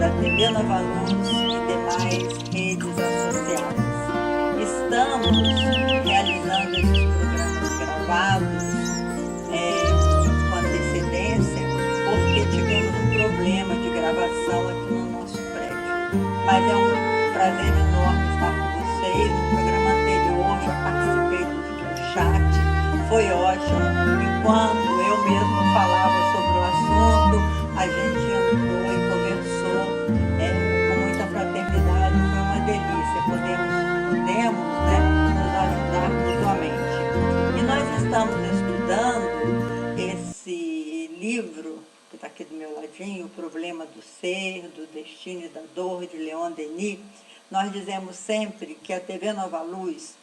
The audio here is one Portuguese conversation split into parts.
da TV Nova Luz e demais redes associadas. Estamos realizando esses programas gravados com antecedência, porque tivemos um problema de gravação aqui no nosso prédio. Mas é um prazer enorme estar com vocês. No programa anterior já participei do chat, foi ótimo. Enquanto eu mesmo falava sobre o assunto, a gente entrou e conversou com muita fraternidade. Foi uma delícia. Podemos nos ajudar mutuamente. E nós estamos estudando esse livro que está aqui do meu ladinho, O Problema do Ser, do Destino e da Dor, de Leon Denis. Nós dizemos sempre que a TV Nova Luz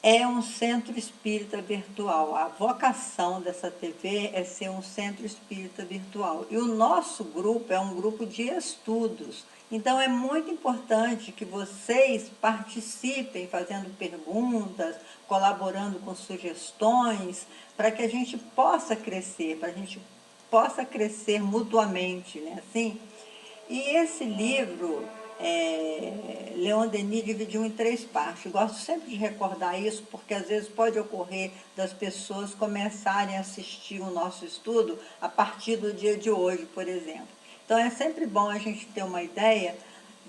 é um centro espírita virtual. A vocação dessa TV é ser um centro espírita virtual. E o nosso grupo é um grupo de estudos. Então, é muito importante que vocês participem fazendo perguntas, colaborando com sugestões, para que a gente possa crescer, para a gente possa crescer mutuamente, né? Assim, e esse livro, Leon Denis dividiu em 3 partes. Gosto sempre de recordar isso, porque às vezes pode ocorrer das pessoas começarem a assistir o nosso estudo a partir do dia de hoje, por exemplo. Então, é sempre bom a gente ter uma ideia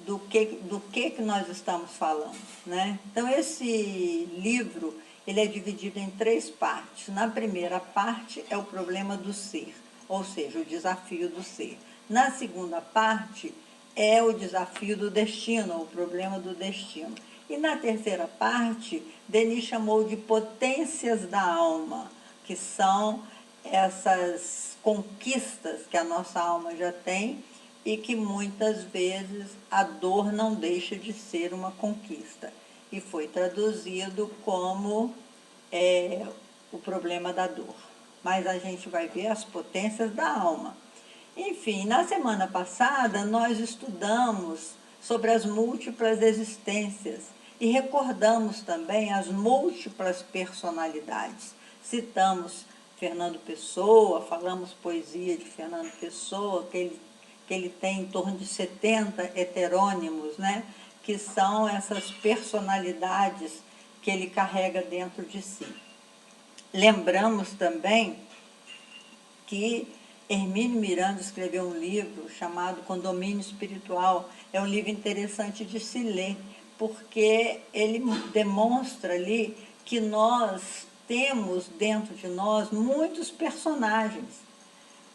do que nós estamos falando, né? Então, esse livro, ele é dividido em 3 partes. Na primeira parte é o problema do ser, ou seja, o desafio do ser. Na segunda parte é o desafio do destino, o problema do destino. E na terceira parte, Denis chamou de potências da alma, que são essas conquistas que a nossa alma já tem e que muitas vezes a dor não deixa de ser uma conquista. E foi traduzido como o problema da dor. Mas a gente vai ver as potências da alma. Enfim, na semana passada nós estudamos sobre as múltiplas existências e recordamos também as múltiplas personalidades. Citamos Fernando Pessoa, falamos poesia de Fernando Pessoa, que ele tem em torno de 70 heterônimos, né? Que são essas personalidades que ele carrega dentro de si. Lembramos também que Hermínio Miranda escreveu um livro chamado Condomínio Espiritual. É um livro interessante de se ler, porque ele demonstra ali que nós temos dentro de nós muitos personagens.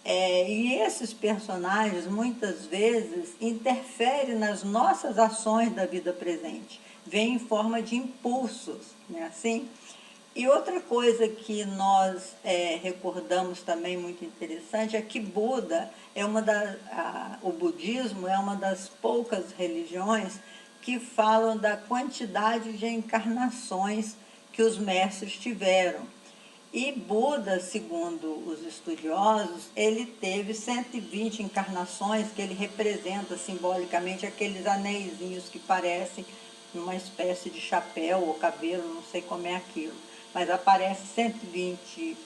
E esses personagens, muitas vezes, interferem nas nossas ações da vida presente. Vêm em forma de impulsos, né? Assim? E outra coisa que nós recordamos também muito interessante é que Buda o budismo é uma das poucas religiões que falam da quantidade de encarnações que os mestres tiveram. E Buda, segundo os estudiosos, ele teve 120 encarnações, que ele representa simbolicamente aqueles anéisinhos que parecem uma espécie de chapéu ou cabelo, não sei como é aquilo. Mas aparece 120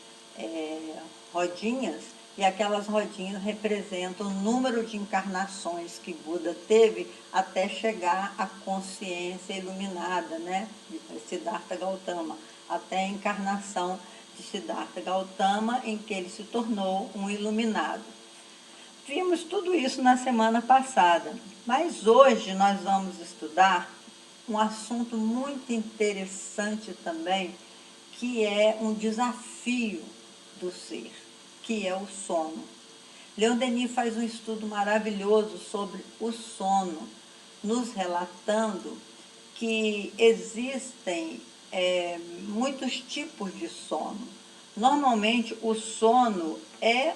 rodinhas, e aquelas rodinhas representam o número de encarnações que Buda teve até chegar à consciência iluminada, né, de Siddhartha Gautama, até a encarnação de Siddhartha Gautama, em que ele se tornou um iluminado. Vimos tudo isso na semana passada, mas hoje nós vamos estudar um assunto muito interessante também, que é um desafio do ser, que é o sono. Leon Denis faz um estudo maravilhoso sobre o sono, nos relatando que existem muitos tipos de sono. Normalmente, o sono é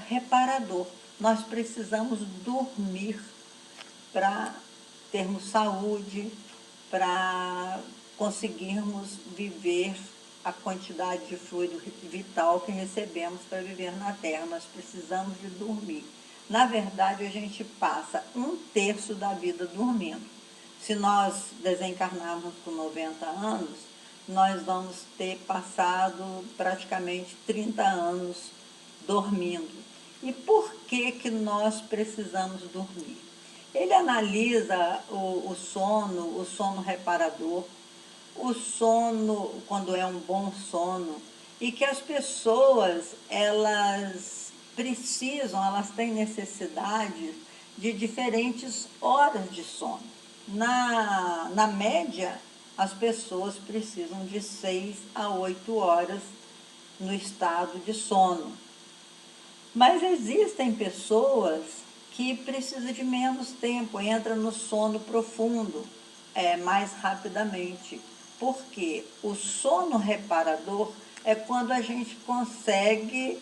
reparador. Nós precisamos dormir para termos saúde, para conseguirmos viver a quantidade de fluido vital que recebemos para viver na Terra. Nós precisamos de dormir. Na verdade, a gente passa 1/3 da vida dormindo. Se nós desencarnarmos com 90 anos, nós vamos ter passado praticamente 30 anos dormindo. E por que nós precisamos dormir? Ele analisa o sono reparador, o sono quando é um bom sono, e que as pessoas, elas têm necessidade de diferentes horas de sono. Na média, as pessoas precisam de 6 a 8 horas no estado de sono. Mas existem pessoas que precisam de menos tempo, entra no sono profundo mais rapidamente. Porque o sono reparador é quando a gente consegue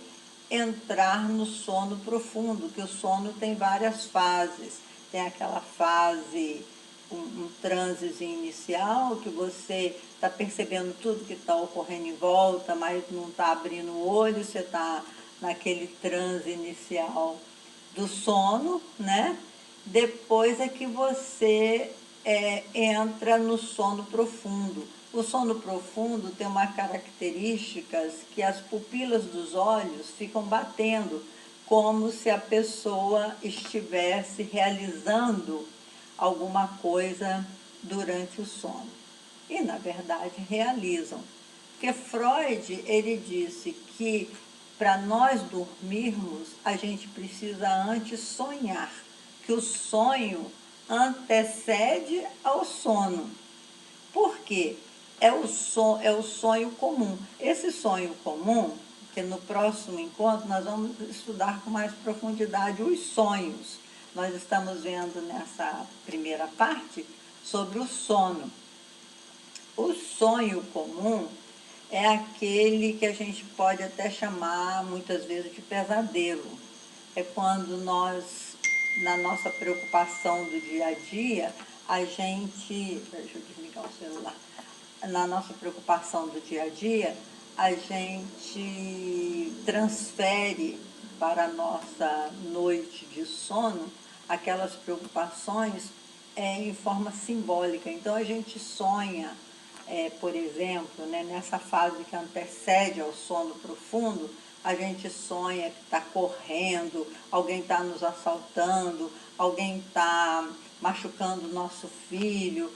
entrar no sono profundo, que o sono tem várias fases. Tem aquela fase, um transe inicial, que você está percebendo tudo que está ocorrendo em volta, mas não está abrindo o olho, você está naquele transe inicial do sono, né? Depois é que você entra no sono profundo. O sono profundo tem uma característica que as pupilas dos olhos ficam batendo, como se a pessoa estivesse realizando alguma coisa durante o sono. E, na verdade, realizam. Porque Freud, ele disse que para nós dormirmos, a gente precisa antes sonhar, que o sonho antecede ao sono. Por quê? É o sonho comum. Esse sonho comum, que no próximo encontro nós vamos estudar com mais profundidade os sonhos. Nós estamos vendo nessa primeira parte sobre o sono. O sonho comum é aquele que a gente pode até chamar muitas vezes de pesadelo. É quando nós, na nossa preocupação do dia a dia, a gente. Deixa eu desligar o celular. Na nossa preocupação do dia a dia, a gente transfere para a nossa noite de sono aquelas preocupações em forma simbólica. Então a gente sonha, por exemplo, né, nessa fase que antecede ao sono profundo, a gente sonha que está correndo, alguém está nos assaltando, alguém está machucando o nosso filho.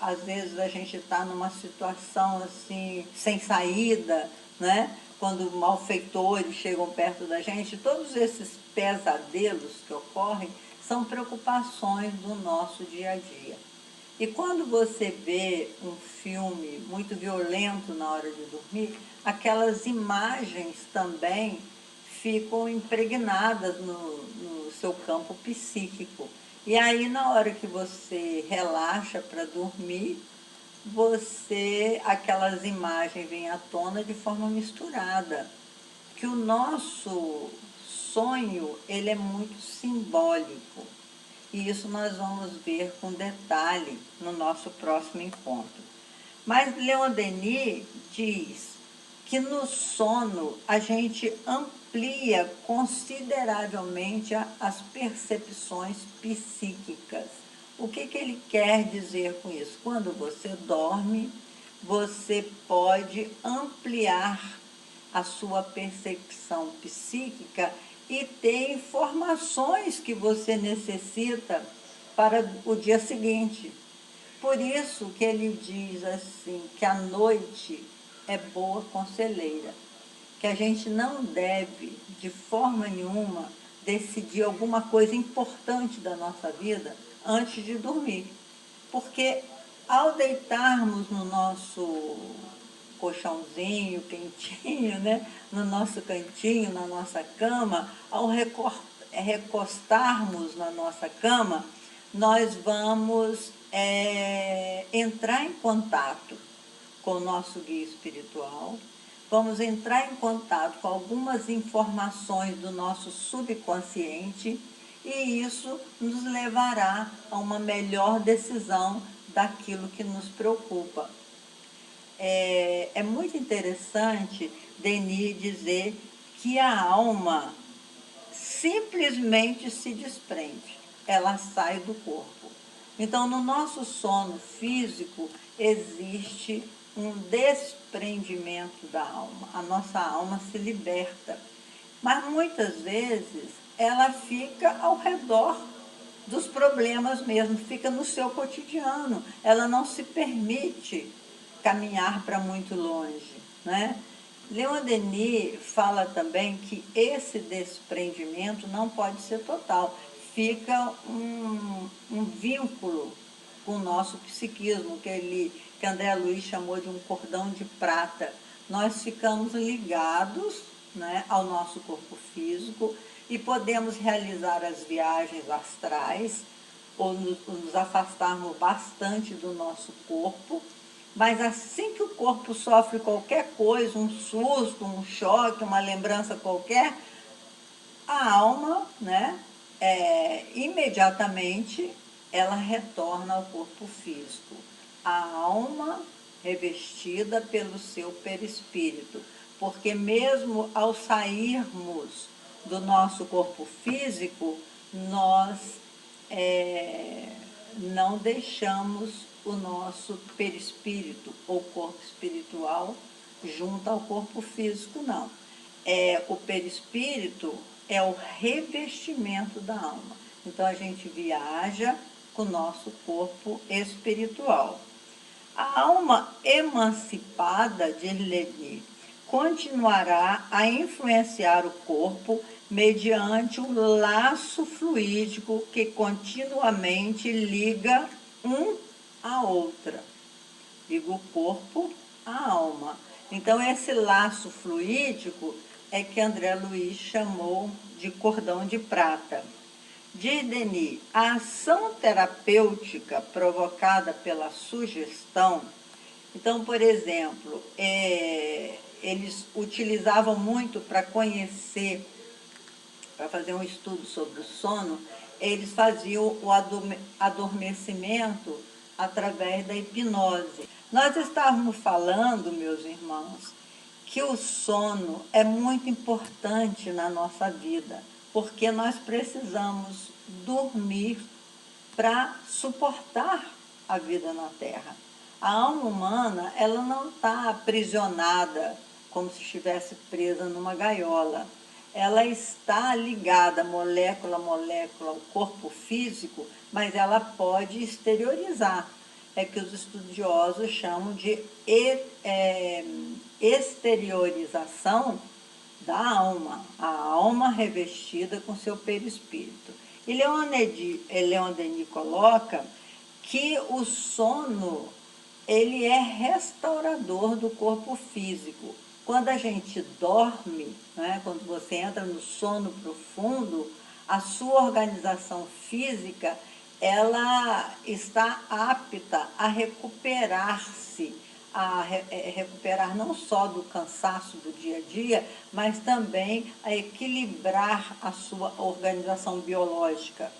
Às vezes a gente está numa situação assim, sem saída, né? Quando malfeitores chegam perto da gente. Todos esses pesadelos que ocorrem são preocupações do nosso dia a dia. E quando você vê um filme muito violento na hora de dormir, aquelas imagens também ficam impregnadas no seu campo psíquico. E aí, na hora que você relaxa para dormir, aquelas imagens vêm à tona de forma misturada. Que o nosso sonho, ele é muito simbólico. E isso nós vamos ver com detalhe no nosso próximo encontro. Mas Leon Denis diz que no sono a gente amplia consideravelmente as percepções psíquicas. O que ele quer dizer com isso? Quando você dorme, você pode ampliar a sua percepção psíquica e ter informações que você necessita para o dia seguinte. Por isso que ele diz assim, que a noite é boa conselheira, que a gente não deve, de forma nenhuma, decidir alguma coisa importante da nossa vida antes de dormir. Porque ao deitarmos no nosso colchãozinho quentinho, né? No nosso cantinho, na nossa cama, ao recostarmos na nossa cama, nós vamos entrar em contato com o nosso guia espiritual, vamos entrar em contato com algumas informações do nosso subconsciente e isso nos levará a uma melhor decisão daquilo que nos preocupa. É muito interessante Denis dizer que a alma simplesmente se desprende, ela sai do corpo. Então, no nosso sono físico, existe um desprendimento da alma, a nossa alma se liberta. Mas muitas vezes ela fica ao redor dos problemas mesmo, fica no seu cotidiano. Ela não se permite caminhar para muito longe, né? Leon Denis fala também que esse desprendimento não pode ser total. Fica um vínculo com o nosso psiquismo, que André Luiz chamou de um cordão de prata. Nós ficamos ligados, né, ao nosso corpo físico e podemos realizar as viagens astrais ou nos afastarmos bastante do nosso corpo, mas assim que o corpo sofre qualquer coisa, um susto, um choque, uma lembrança qualquer, a alma, né, imediatamente ela retorna ao corpo físico. A alma revestida pelo seu perispírito, porque mesmo ao sairmos do nosso corpo físico, nós não deixamos o nosso perispírito ou corpo espiritual junto ao corpo físico, não. O perispírito é o revestimento da alma. Então, a gente viaja com o nosso corpo espiritual. A alma emancipada, diz Denis, continuará a influenciar o corpo mediante o laço fluídico que continuamente liga um à outra. Liga o corpo à alma. Então, esse laço fluídico é que André Luiz chamou de cordão de prata. Diz Denis, a ação terapêutica provocada pela sugestão. Então, por exemplo, eles utilizavam muito para conhecer, para fazer um estudo sobre o sono, eles faziam o adormecimento através da hipnose. Nós estávamos falando, meus irmãos, que o sono é muito importante na nossa vida, porque nós precisamos dormir para suportar a vida na Terra. A alma humana, ela não está aprisionada como se estivesse presa numa gaiola. Ela está ligada molécula a molécula ao corpo físico, mas ela pode exteriorizar. É que os estudiosos chamam de exteriorização da alma, a alma revestida com seu perispírito. E Leon Denis coloca que o sono ele é restaurador do corpo físico. Quando a gente dorme, né, quando você entra no sono profundo, a sua organização física ela está apta a recuperar-se, a recuperar não só do cansaço do dia a dia, mas também a equilibrar a sua organização biológica.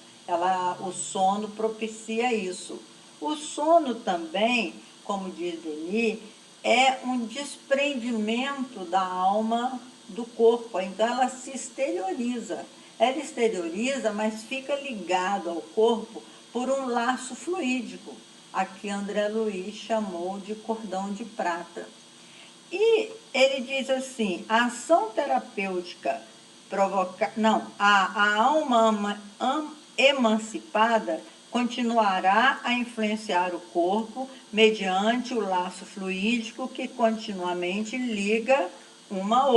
O sono propicia isso. O sono também, como diz Denis, é um desprendimento da alma do corpo, então ela se exterioriza. Ela exterioriza, mas fica ligado ao corpo por um laço fluídico, a que André Luiz chamou de cordão de prata. E ele diz assim, a ação terapêutica a alma emancipada continuará a influenciar o corpo mediante o laço fluídico que continuamente liga um ao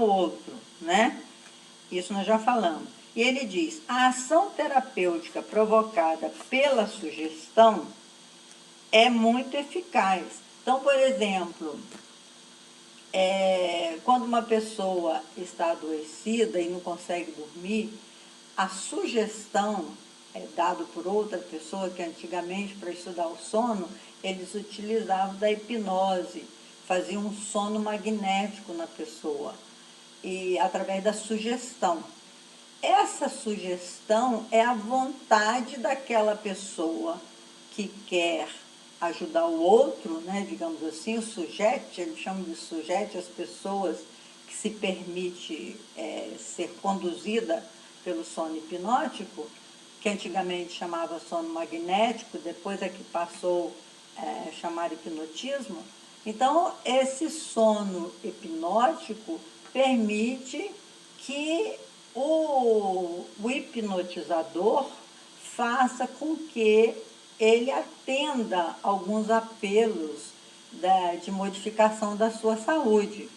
outro, né? Isso nós já falamos. E ele diz, a ação terapêutica provocada pela sugestão é muito eficaz. Então, por exemplo, quando uma pessoa está adoecida e não consegue dormir, a sugestão dada por outra pessoa, que antigamente, para estudar o sono, eles utilizavam da hipnose, faziam um sono magnético na pessoa, e através da sugestão. Essa sugestão é a vontade daquela pessoa que quer ajudar o outro, né, digamos assim, o sujeito, eles chamam de sujeito as pessoas que se permite ser conduzida pelo sono hipnótico, que antigamente chamava sono magnético, depois é que passou a chamar hipnotismo. Então, esse sono hipnótico permite que o hipnotizador, faça com que ele atenda alguns apelos de modificação da sua saúde.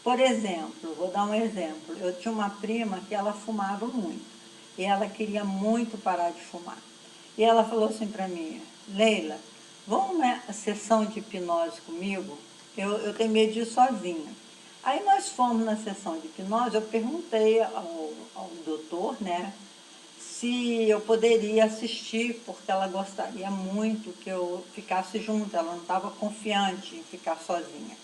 Por exemplo, vou dar um exemplo, eu tinha uma prima que ela fumava muito, e ela queria muito parar de fumar. E ela falou assim para mim, Leila, vamos uma sessão de hipnose comigo? Eu tenho medo de ir sozinha. Aí nós fomos na sessão de hipnose, eu perguntei ao doutor, né, se eu poderia assistir, porque ela gostaria muito que eu ficasse junto, ela não estava confiante em ficar sozinha.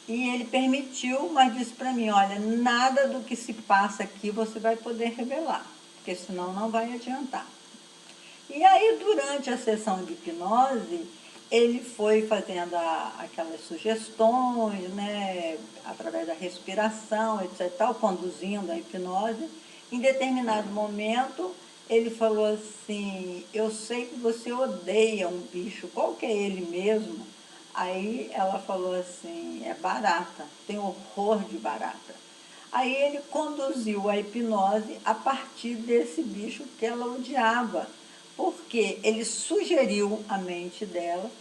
E ele permitiu, mas disse para mim, olha, nada do que se passa aqui você vai poder revelar, porque senão não vai adiantar. E aí, durante a sessão de hipnose, ele foi fazendo aquelas sugestões, né, através da respiração, etc., tal, conduzindo a hipnose. Em determinado momento, ele falou assim, eu sei que você odeia um bicho, qual que é ele mesmo? Aí ela falou assim, é barata, tem horror de barata. Aí ele conduziu a hipnose a partir desse bicho que ela odiava, porque ele sugeriu à mente dela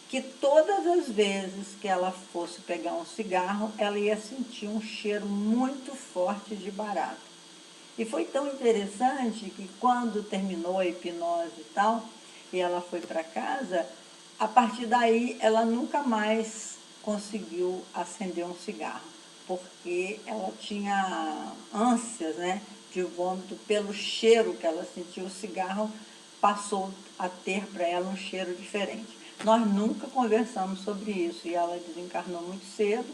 que todas as vezes que ela fosse pegar um cigarro, ela ia sentir um cheiro muito forte de barata. E foi tão interessante que quando terminou a hipnose e tal, e ela foi para casa, a partir daí ela nunca mais conseguiu acender um cigarro, porque ela tinha ânsias, né, de vômito pelo cheiro que ela sentiu. O cigarro passou a ter para ela um cheiro diferente. Nós nunca conversamos sobre isso e ela desencarnou muito cedo,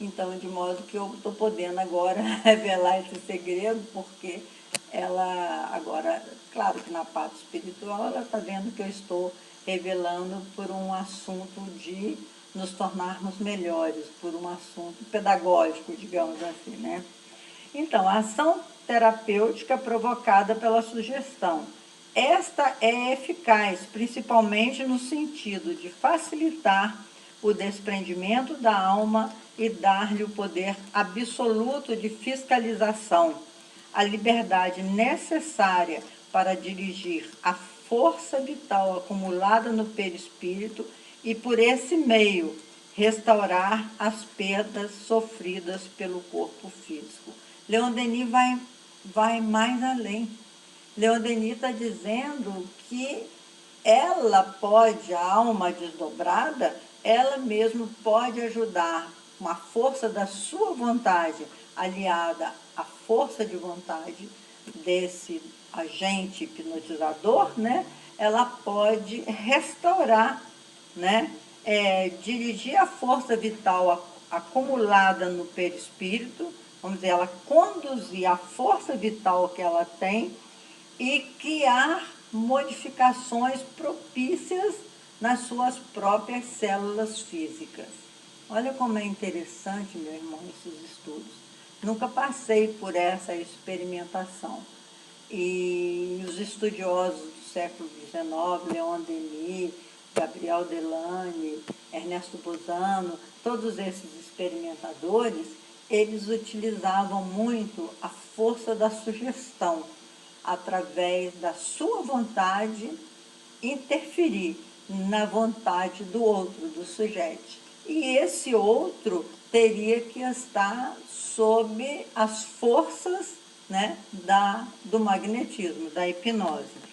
então de modo que eu estou podendo agora revelar esse segredo, porque ela agora, claro que na parte espiritual, ela está vendo que eu estou revelando por um assunto de nos tornarmos melhores, por um assunto pedagógico, digamos assim, né? Então, a ação terapêutica provocada pela sugestão. Esta é eficaz, principalmente no sentido de facilitar o desprendimento da alma e dar-lhe o poder absoluto de fiscalização, a liberdade necessária para dirigir a força vital acumulada no perispírito e, por esse meio, restaurar as perdas sofridas pelo corpo físico. Leon Denis vai mais além. Leon Denis está dizendo que ela pode, a alma desdobrada, ela mesma pode ajudar com a força da sua vontade, aliada à força de vontade desse agente hipnotizador, né? Ela pode restaurar, né? Dirigir a força vital acumulada no perispírito, vamos dizer, ela conduzir a força vital que ela tem e criar modificações propícias nas suas próprias células físicas. Olha como é interessante, meu irmão, esses estudos. Nunca passei por essa experimentação. E os estudiosos do século XIX, Leon Denis, Gabriel Delany, Ernesto Bozano, todos esses experimentadores, eles utilizavam muito a força da sugestão, através da sua vontade, interferir na vontade do outro, do sujeito. E esse outro teria que estar sob as forças, né, do magnetismo, da hipnose.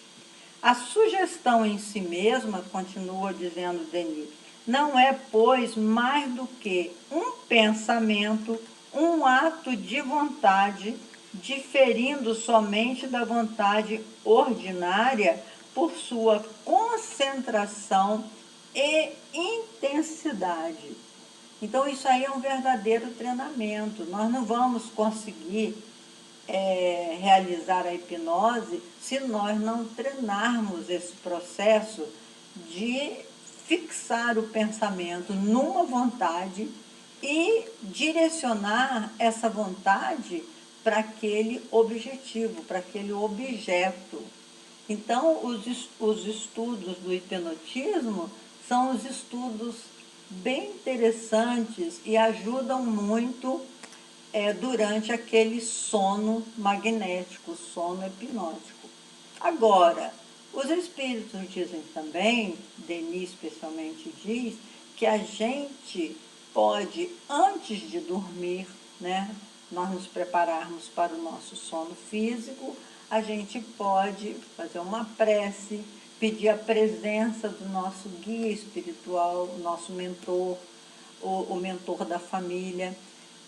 A sugestão em si mesma, continua dizendo Denis, não é, pois, mais do que um pensamento, um ato de vontade, diferindo somente da vontade ordinária por sua concentração e intensidade. Então, isso aí é um verdadeiro treinamento. Nós não vamos conseguir realizar a hipnose se nós não treinarmos esse processo de fixar o pensamento numa vontade e direcionar essa vontade para aquele objetivo, para aquele objeto. Então, os estudos do hipnotismo são os estudos bem interessantes e ajudam muito durante aquele sono magnético, sono hipnótico. Agora, Os espíritos dizem também, Denis especialmente diz, que a gente pode, antes de dormir, né, nós nos prepararmos para o nosso sono físico, a gente pode fazer uma prece, pedir a presença do nosso guia espiritual, o nosso mentor, o mentor da família,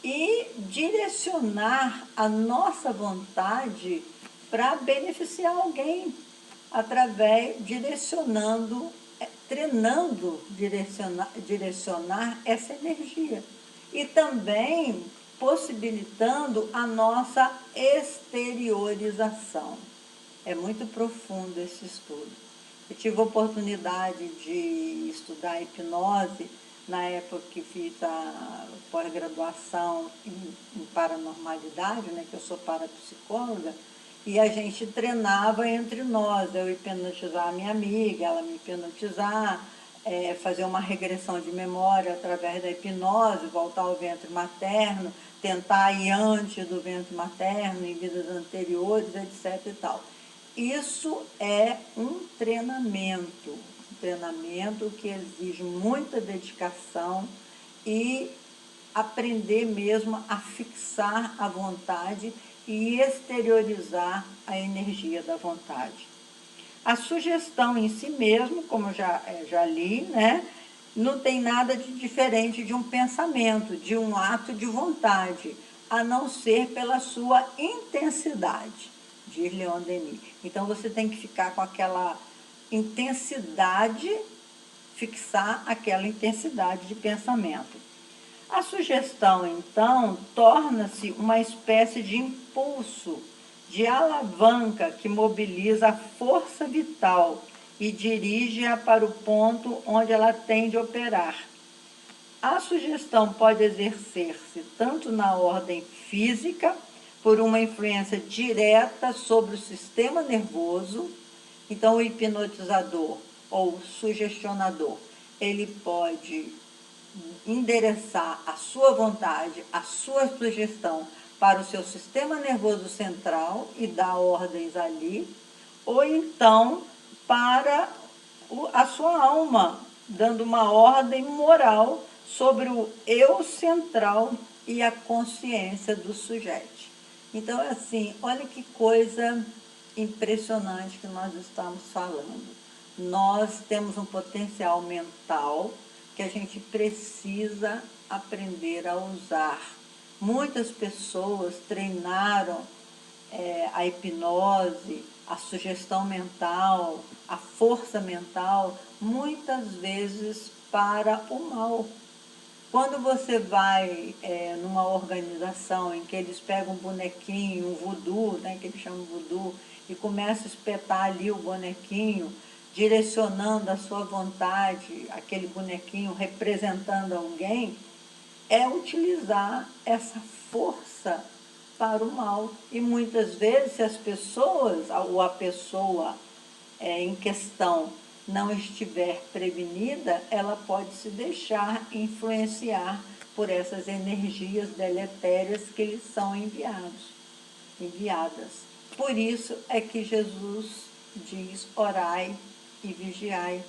e direcionar a nossa vontade para beneficiar alguém, treinando direcionar essa energia. E também possibilitando a nossa exteriorização. É muito profundo esse estudo. Eu tive a oportunidade de estudar hipnose na época que fiz a pós-graduação em paranormalidade, né, que eu sou parapsicóloga, e a gente treinava entre nós, eu hipnotizar a minha amiga, ela me hipnotizar, fazer uma regressão de memória através da hipnose, voltar ao ventre materno, tentar ir antes do ventre materno, em vidas anteriores, etc. e tal. Isso é um treinamento que exige muita dedicação e aprender mesmo a fixar a vontade e exteriorizar a energia da vontade. A sugestão em si mesmo, como eu já li, né, não tem nada de diferente de um pensamento, de um ato de vontade, a não ser pela sua intensidade, diz Leon Denis. Então, você tem que ficar com aquela intensidade, fixar aquela intensidade de pensamento. A sugestão, então, torna-se uma espécie de impulso, de alavanca que mobiliza a força vital e dirige-a para o ponto onde ela tem de operar. A sugestão pode exercer-se tanto na ordem física, por uma influência direta sobre o sistema nervoso. Então, o hipnotizador ou sugestionador, ele pode endereçar a sua vontade, a sua sugestão para o seu sistema nervoso central e dar ordens ali, ou então para a sua alma, dando uma ordem moral sobre o eu central e a consciência do sujeito. Então, assim, olha que coisa impressionante que nós estamos falando. Nós temos um potencial mental que a gente precisa aprender a usar. Muitas pessoas treinaram a hipnose, a sugestão mental, a força mental, muitas vezes para o mal. Quando você vai numa organização em que eles pegam um bonequinho, um voodoo, né, que eles chamam voodoo, e começam a espetar ali o bonequinho, direcionando a sua vontade, aquele bonequinho representando alguém, é utilizar essa força para o mal. E muitas vezes, se as pessoas, ou a pessoa em questão não estiver prevenida, ela pode se deixar influenciar por essas energias deletérias que lhes são enviadas. Por isso é que Jesus diz: orai e vigiai.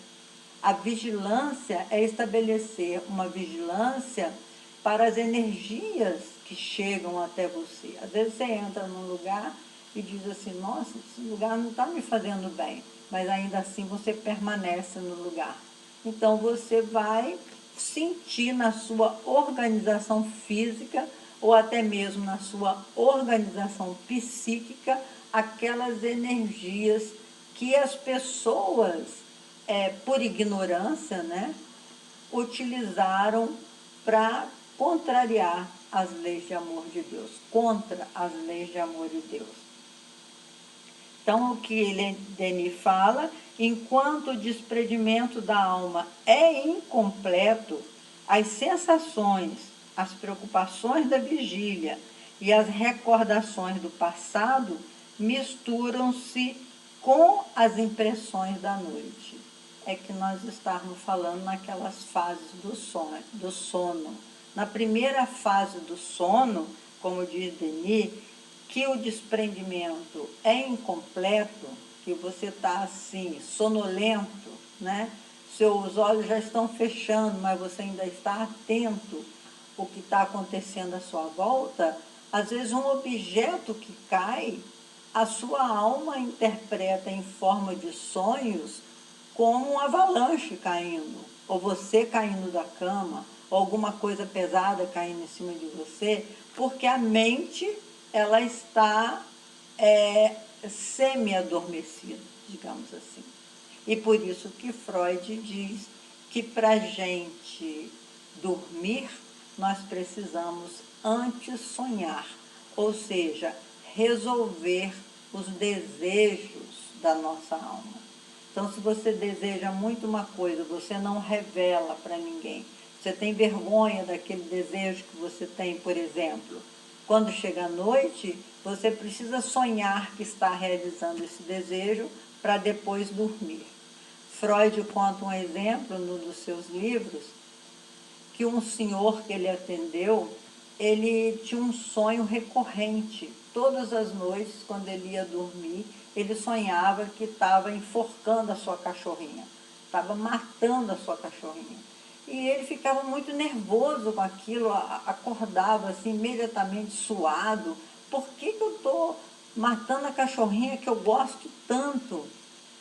A vigilância é estabelecer uma vigilância para as energias que chegam até você. Às vezes você entra num lugar e diz assim: nossa, esse lugar não está me fazendo bem, mas ainda assim você permanece no lugar. Então você vai sentir na sua organização física ou até mesmo na sua organização psíquica aquelas energias que as pessoas, por ignorância, né, utilizaram para contrariar as leis de amor de Deus, contra as leis de amor de Deus. Então, o que Denis fala, enquanto o desprendimento da alma é incompleto, as sensações, as preocupações da vigília e as recordações do passado misturam-se com as impressões da noite. É que nós estávamos falando naquelas fases do sono. Na primeira fase do sono, como diz Denis, que o desprendimento é incompleto, que você está assim, sonolento, né? Seus olhos já estão fechando, mas você ainda está atento ao que está acontecendo à sua volta, às vezes um objeto que cai, a sua alma interpreta em forma de sonhos como um avalanche caindo, ou você caindo da cama, ou alguma coisa pesada caindo em cima de você, porque a mente ela está semi-adormecida, digamos assim. E por isso que Freud diz que para a gente dormir, nós precisamos antes sonhar, ou seja, resolver os desejos da nossa alma. Então, se você deseja muito uma coisa, você não revela para ninguém. Você tem vergonha daquele desejo que você tem, por exemplo. Quando chega a noite, você precisa sonhar que está realizando esse desejo para depois dormir. Freud conta um exemplo num dos seus livros, que um senhor que ele atendeu, ele tinha um sonho recorrente. Todas as noites, quando ele ia dormir, ele sonhava que estava enforcando a sua cachorrinha, estava matando a sua cachorrinha. E ele ficava muito nervoso com aquilo, acordava assim, imediatamente suado. Por que eu estou matando a cachorrinha que eu gosto tanto?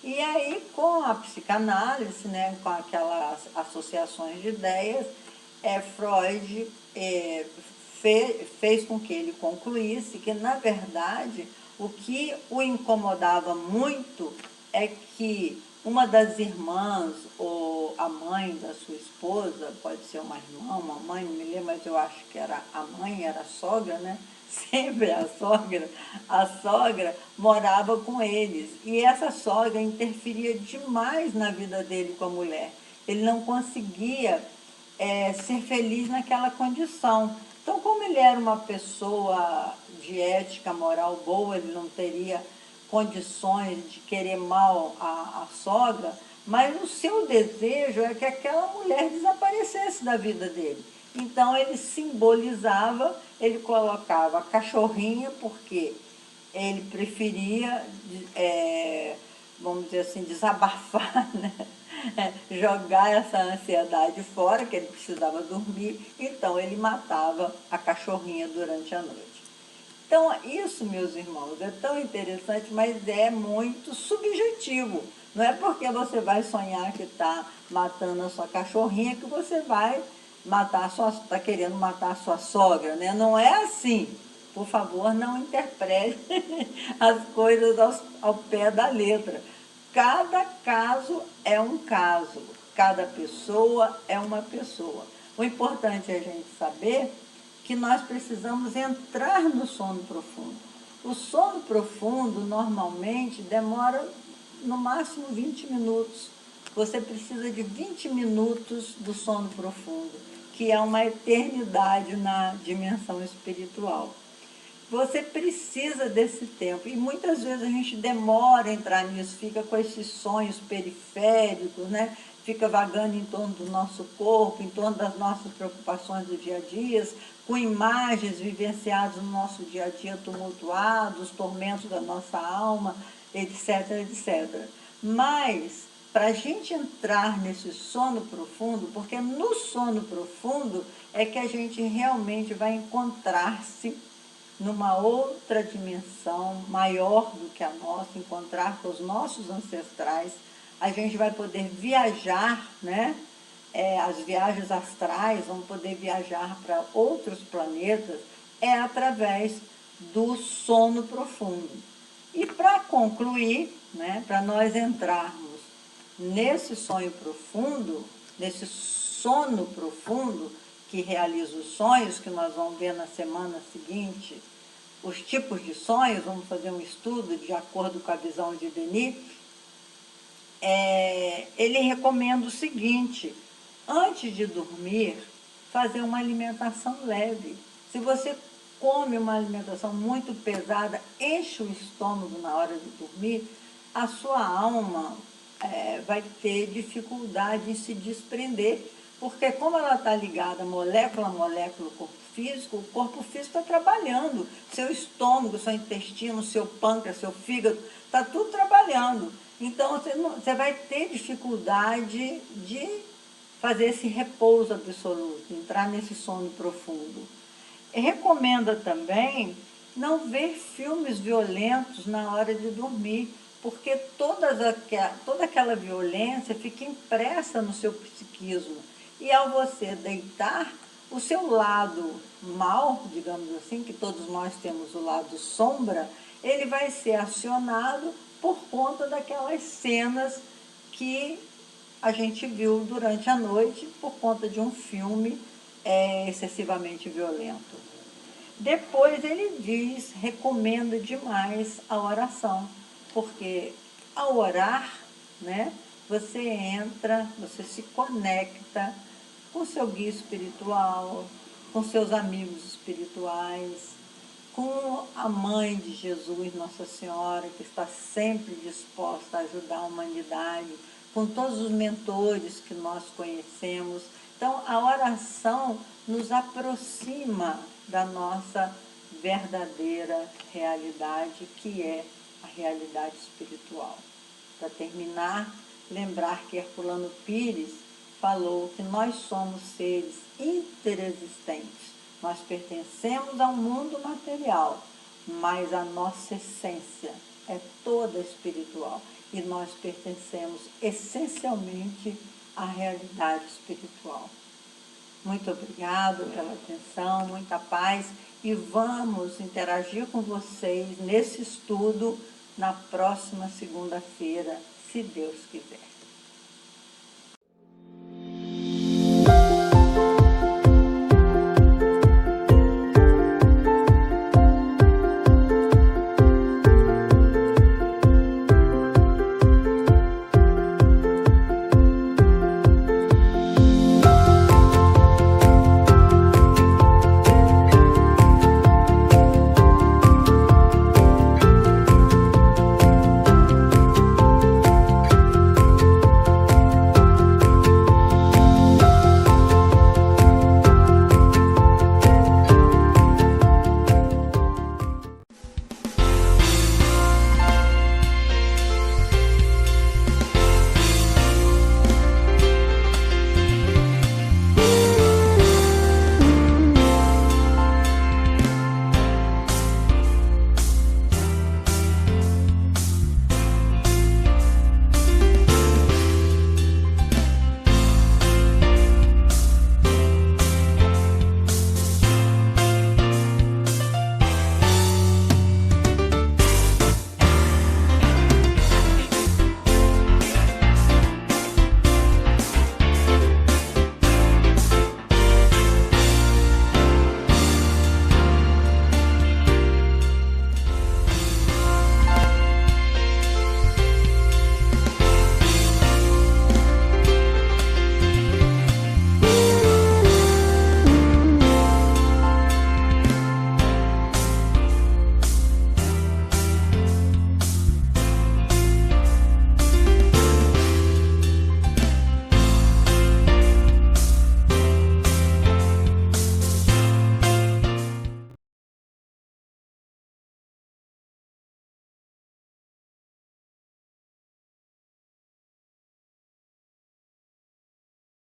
E aí, com a psicanálise, né, com aquelas associações de ideias, Freud fez com que ele concluísse que, na verdade, o que o incomodava muito é que uma das irmãs ou a mãe da sua esposa, pode ser uma irmã, uma mãe, não me lembro, mas eu acho que era a mãe, era a sogra, né? Sempre a sogra morava com eles. E essa sogra interferia demais na vida dele com a mulher. Ele não conseguia ser feliz naquela condição. Então, como ele era uma pessoa de ética moral boa, ele não teria condições de querer mal a sogra, mas o seu desejo é que aquela mulher desaparecesse da vida dele. Então, ele simbolizava, ele colocava a cachorrinha, porque ele preferia, vamos dizer assim, desabafar, né? Jogar essa ansiedade fora, que ele precisava dormir, então ele matava a cachorrinha durante a noite. Então, isso, meus irmãos, é tão interessante, mas é muito subjetivo. Não é porque você vai sonhar que está matando a sua cachorrinha que você vai matar está querendo matar a sua sogra, né? Não é assim. Por favor, não interprete as coisas ao pé da letra. Cada caso é um caso, cada pessoa é uma pessoa. O importante é a gente saber que nós precisamos entrar no sono profundo. O sono profundo, normalmente, demora no máximo 20 minutos. Você precisa de 20 minutos do sono profundo, que é uma eternidade na dimensão espiritual. Você precisa desse tempo. E muitas vezes a gente demora a entrar nisso, fica com esses sonhos periféricos, né? Fica vagando em torno do nosso corpo, em torno das nossas preocupações do dia a dia, com imagens vivenciadas no nosso dia a dia tumultuados, tormentos da nossa alma, etc, etc. Mas, para a gente entrar nesse sono profundo, porque no sono profundo é que a gente realmente vai encontrar-se numa outra dimensão maior do que a nossa, encontrar com os nossos ancestrais, a gente vai poder viajar, né? As viagens astrais, vão poder viajar para outros planetas, através do sono profundo. E para concluir, né, para nós entrarmos nesse sonho profundo, nesse sono profundo, que realiza os sonhos, que nós vamos ver na semana seguinte, os tipos de sonhos, vamos fazer um estudo de acordo com a visão de Denis, ele recomenda o seguinte: antes de dormir, fazer uma alimentação leve. Se você come uma alimentação muito pesada, enche o estômago na hora de dormir, a sua alma vai ter dificuldade em se desprender, porque como ela está ligada molécula a molécula, corpo físico, o corpo físico está trabalhando. Seu estômago, seu intestino, seu pâncreas, seu fígado, está tudo trabalhando. Então, você vai ter dificuldade de fazer esse repouso absoluto, entrar nesse sono profundo. E recomenda também não ver filmes violentos na hora de dormir, porque toda aquela violência fica impressa no seu psiquismo. E ao você deitar, o seu lado mal, digamos assim, que todos nós temos o lado sombra, ele vai ser acionado por conta daquelas cenas que a gente viu durante a noite por conta de um filme excessivamente violento. Depois ele diz, recomenda demais a oração, porque ao orar, né, você entra, você se conecta com seu guia espiritual, com seus amigos espirituais, com a mãe de Jesus, Nossa Senhora, que está sempre disposta a ajudar a humanidade, com todos os mentores que nós conhecemos. Então, a oração nos aproxima da nossa verdadeira realidade, que é a realidade espiritual. Para terminar, lembrar que Herculano Pires falou que nós somos seres interexistentes. Nós pertencemos ao mundo material, mas a nossa essência é toda espiritual. E nós pertencemos essencialmente à realidade espiritual. Muito obrigado pela atenção, muita paz, e vamos interagir com vocês nesse estudo na próxima segunda-feira, se Deus quiser.